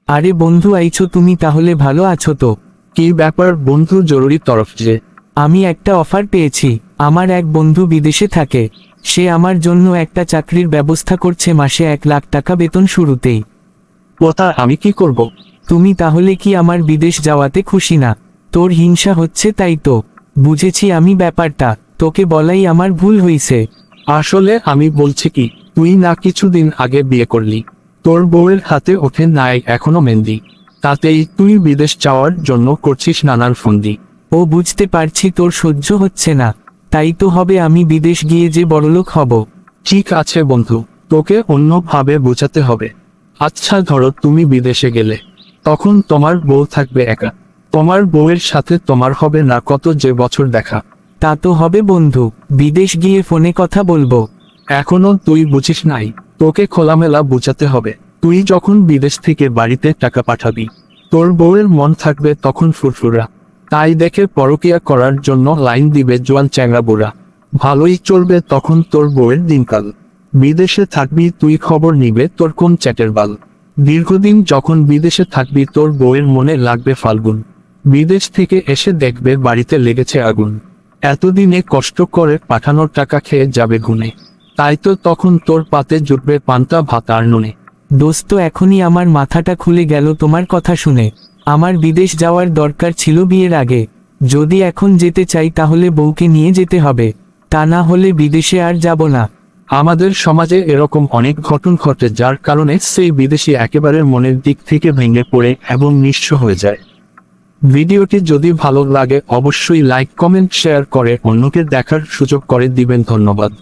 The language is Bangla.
আরে বন্ধু, আইছো তুমি? তাহলে ভালো আছো তো? কি ব্যাপার বন্ধু, জরুরি তরফ যে? আমি একটা অফার পেয়েছি। আমার এক বন্ধু বিদেশে থাকে। সে আমার জন্য একটা চাকরির ব্যবস্থা করছে, মাসে 1 লাখ টাকা বেতন শুরুতেই। কথা আমি কি করব? তুমি তাহলে কি আমার বিদেশ যাওয়াতে খুশি না? তোর হিংসা হচ্ছে তাই তো? বুঝেছি আমি ব্যাপারটা, তোকে বলাই আমার ভুল হইছে। আসলে আমি বলছি কি, তুই না কিছুদিন আগে বিয়ে করলি, তোর বউয়ের হাতে ওঠে নাই এখনো মেহেন্দি, তাতেই তুই বিদেশ যাওয়ার জন্য করছিস নানান ফন্দি। ও বুঝতে পারছি তোর সহ্য হচ্ছে না, তাই তো হবে আমি বিদেশ গিয়ে যে বড়লোক হব। ঠিক আছে বন্ধু, তোকে অন্যভাবে বোঝাতে হবে। আচ্ছা ধরো তুমি বিদেশে গেলে, তখন তোমার বউ থাকবে একা, তোমার বউয়ের সাথে তোমার হবে না কত যে বছর দেখা। তা তো হবে বন্ধু, বিদেশ গিয়ে ফোনে কথা বলবো। এখনো তুই বুঝিস নাই, তোকে খোলামেলা বোঝাতে হবে। তুই যখন বিদেশ থেকে বাড়িতে টাকা পাঠাবি, তোর বউয়ের মন থাকবে তখন ফুরফুরা, তাই দেখে পরকিয়া করার জন্য লাইন দিবে জোয়ান চ্যাংড়া বুড়া। ভালোই চলবে তখন তোর বউয়ের দিনকাল। বিদেশে থাকবি তুই, খবর নিবে তোর কোন চ্যাটের বাল। দীর্ঘদিন যখন বিদেশে থাকবি তোর বউয়ের মনে লাগবে ফাল্গুন, বিদেশ থেকে এসে দেখবে বাড়িতে লেগেছে আগুন। এতদিনে কষ্ট করে পাঠানোর টাকা খেয়ে যাবে গুনে, তাই তো তখন তোর পাতে জুটবে পান্তা ভাত আর নুনে। দোস্ত, এখনই আমার মাথাটা খুলে গেল তোমার কথা শুনে। আমার বিদেশ যাওয়ার দরকার ছিল বিয়ের আগে। যদি এখন যেতে চাই তাহলে বউকে নিয়ে যেতে হবে, তা না হলে বিদেশে আর যাব না। আমাদের সমাজে এরকম অনেক ঘটনা ঘটে যার কারণে সেই বিদেশি একেবারে মনের দিক থেকে ভেঙে পড়ে এবং নিঃস্ব হয়ে যায়। ভিডিওটি যদি ভালো লাগে অবশ্যই লাইক কমেন্ট শেয়ার করে অন্যকে দেখার সুযোগ করে দিবেন। ধন্যবাদ।